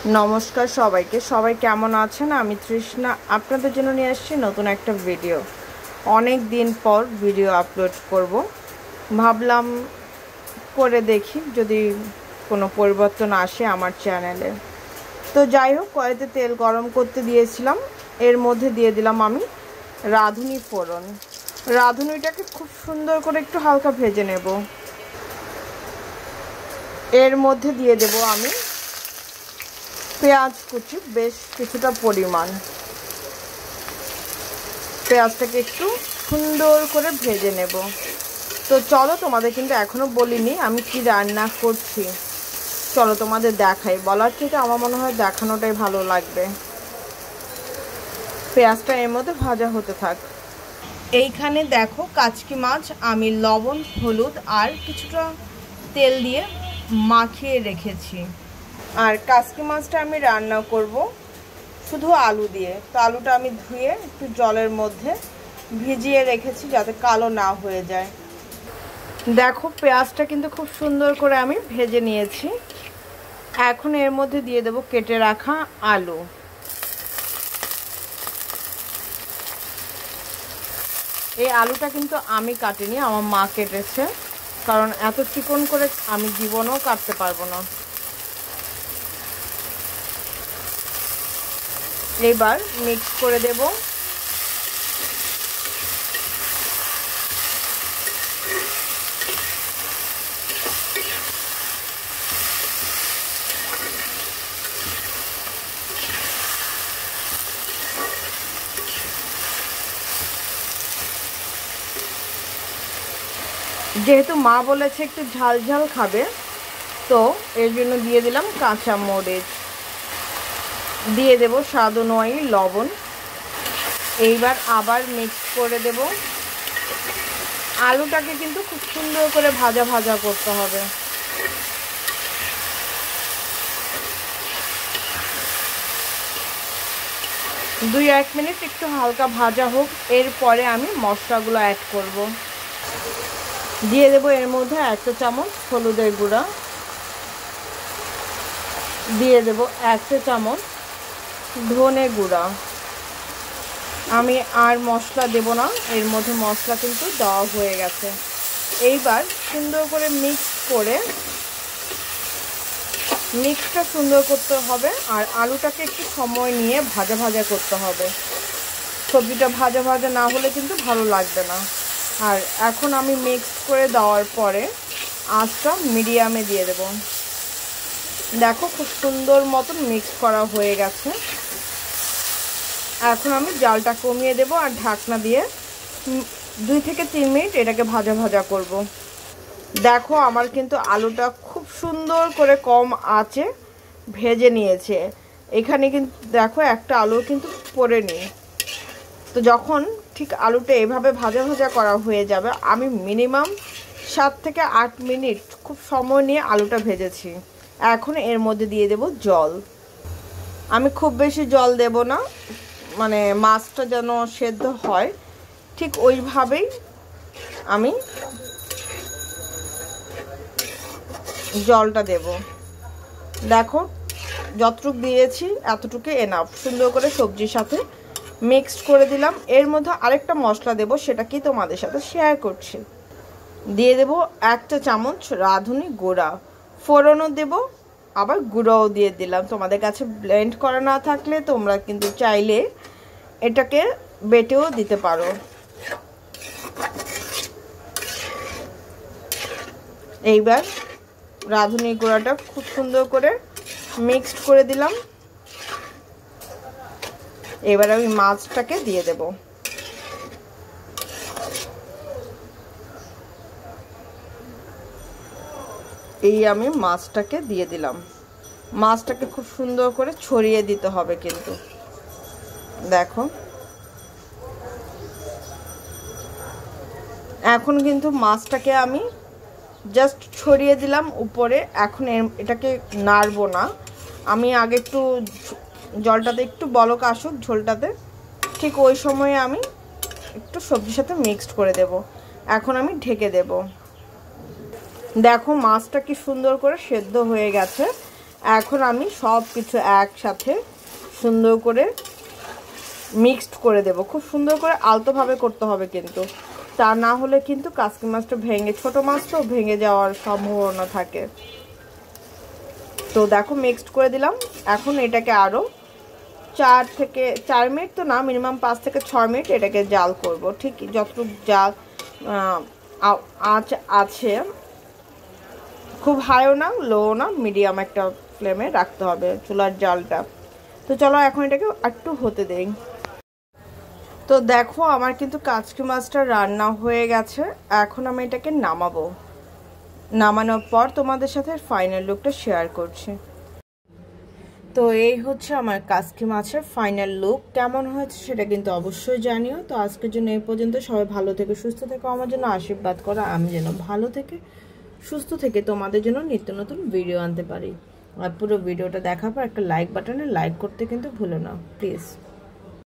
নমস্কার সবাইকে। সবাই কেমন আছেন? আমি তৃষ্ণা আপনাদের জন্য নিয়ে আসছি নতুন একটা ভিডিও। অনেক দিন পর ভিডিও আপলোড করব, ভাবলাম করে দেখি যদি কোনো পরিবর্তন আসে আমার চ্যানেলে। তো যাই হোক, কড়াইতে তেল গরম করতে দিয়েছিলাম, এর মধ্যে দিয়ে দিলাম আমি রাঁধুনি ফোড়ন। রাঁধুনিটাকে খুব সুন্দর করে একটু হালকা ভেজে নেব। এর মধ্যে দিয়ে দেব আমি পেঁয়াজ কুচি, বেশ কিছুটা পরিমাণ। পেঁয়াজটাকে একটু সুন্দর করে ভেজে নেব। তো চলো, তোমাদের কিন্তু এখনও বলিনি আমি কি রান্না করছি। চলো তোমাদের দেখাই, বলার থেকে আমার মনে হয় দেখানোটাই ভালো লাগবে। পেঁয়াজটা এর মধ্যে ভাজা হতে থাক। এইখানে দেখো, কাচকি মাছ আমি লবণ, হলুদ আর কিছুটা তেল দিয়ে মাখিয়ে রেখেছি। আর কাচকি মাছটা আমি রান্না করব শুধু আলু দিয়ে। তো আলুটা আমি ধুয়ে একটু জলের মধ্যে ভিজিয়ে রেখেছি যাতে কালো না হয়ে যায়। দেখো, পেঁয়াজটা কিন্তু খুব সুন্দর করে আমি ভেজে নিয়েছি। এখন এর মধ্যে দিয়ে দেব কেটে রাখা আলু। এই আলুটা কিন্তু আমি কাটিনি, আমার মা কেটেছে, কারণ এত চিকন করে আমি জীবনেও কাটতে পারবো না। এবার মিক্স করে দেব। যেহেতু মা বলেছে একটু ঝাল ঝাল খাবে, তো এর জন্য দিয়ে দিলাম কাঁচা মরিচ, দিয়ে দেব স্বাদ অনুযায়ী লবণ। এইবার আবার মিক্স করে দেব। আলুটাকে কিন্তু খুব সুন্দর করে ভাজা ভাজা করতে হবে। 2-1 মিনিট একটু হালকা ভাজা হোক, এরপরে আমি মশলাগুলো অ্যাড করব। দিয়ে দেব এর মধ্যে 1 চা চামচ হলুদের গুঁড়া, দিয়ে দেব 1 চা চামচ ধনে গুঁড়া। আমি আর মশলা দেব না, এর মধ্যে মশলা কিন্তু দেওয়া হয়ে গেছে। এইবার সুন্দর করে মিক্সটা সুন্দর করতে হবে। আর আলুটাকে একটু সময় নিয়ে ভাজা ভাজা করতে হবে। সবজিটা ভাজা ভাজা না হলে কিন্তু ভালো লাগবে না। আর এখন আমি মিক্স করে দেওয়ার পরে আঁচটা মিডিয়ামে দিয়ে দেব। দেখো, খুব সুন্দর মতন মিক্স করা হয়ে গেছে। এখন আমি জালটা কমিয়ে দেব আর ঢাকনা দিয়ে 2 থেকে 3 মিনিট এটাকে ভাজা ভাজা করব। দেখো, আমার কিন্তু আলুটা খুব সুন্দর করে কম আঁচে ভেজে নিয়েছে। এখানে কিন্তু দেখো, একটা আলু কিন্তু পড়েনি। তো যখন ঠিক আলুটা এভাবে ভাজা ভাজা করা হয়ে যাবে, আমি মিনিমাম 7 থেকে 8 মিনিট খুব সময় নিয়ে আলুটা ভেজেছি। এখন এর মধ্যে দিয়ে দেব জল। আমি খুব বেশি জল দেব না, মানে মাছটা যেন সেদ্ধ হয় ঠিক ওইভাবেই আমি জলটা দেব। দেখো, যতটুকু দিয়েছি এতটুকু এনাফ। সুন্দর করে সবজির সাথে মিক্সড করে দিলাম। এর মধ্যে আরেকটা মশলা দেব, সেটা কি তোমাদের সাথে শেয়ার করছি। দিয়ে দেব 1 চা চামচ রাঁধুনি গুঁড়া। ফোড়নও দেব, আবার গুঁড়োও দিয়ে দিলাম। তোমাদের কাছে ব্লেন্ড করা না থাকলে তোমরা কিন্তু চাইলে এটাকে বেটেও দিতে পারো। এইবার রাঁধুনি গুঁড়াটা খুব সুন্দর করে মিক্সড করে দিলাম। এবার আমি মাছটাকে দিয়ে দেব। এই আমি মাছটাকে দিয়ে দিলাম। মাছটাকে খুব সুন্দর করে ছড়িয়ে দিতে হবে কিন্তু। দেখো, এখন কিন্তু মাছটাকে আমি জাস্ট ছড়িয়ে দিলাম উপরে। এখন এটাকে নাড়বো না। আমি আগে একটু জলটাতে একটু বলক আসুক ঝোলটাতে, ঠিক ওই সময়ে আমি একটু সবজির সাথে মিক্সড করে দেব। এখন আমি ঢেকে দেব। দেখো, মাছটা কি সুন্দর করে সেদ্ধ হয়ে গেছে। এখন আমি সব কিছু একসাথে সুন্দর করে মিক্সড করে দেব। খুব সুন্দর করে আলতোভাবে করতে হবে কিন্তু, তা না হলে কিন্তু কাসকি মাছটা ভেঙে, ছোট মাছ তো ভেঙে যাওয়ার সম্ভাবনা থাকে। তো দেখো মিক্সড করে দিলাম। এখন এটাকে আরও 4 মিনিট তো না, মিনিমাম 5 থেকে 6 মিনিট এটাকে জাল করব। ঠিক যতটুকু জাল আঁচ আছে, খুব হাইও না লো না, মিডিয়াম একটা ফ্লেমে রাখতে হবে চুলার জালটা। তো চলো এখন এটাকে একটু হতে দেই। তো দেখো আমার কিন্তু কাচকি মাছটা রান্না হয়ে গেছে। এখন আমি এটাকে নামাবো। নামানোর পর তোমাদের সাথে ফাইনাল লুকটা শেয়ার করছি। তো এই হচ্ছে আমার কাচকি মাছের ফাইনাল লুক। কেমন হয়েছে সেটা কিন্তু অবশ্যই জানিও। তো আজকের জন্য এই পর্যন্ত। সবাই ভালো থেকে সুস্থ থেকো, আমার জন্য আশীর্বাদ করো আমি যেন ভালো থেকে সুস্থ থেকে তোমাদের জন্য নিত্য নতুন ভিডিও আনতে পারি। আর পুরো ভিডিওটা দেখার পর একটা লাইক বাটনে লাইক করতে কিন্তু ভুলো না প্লিজ।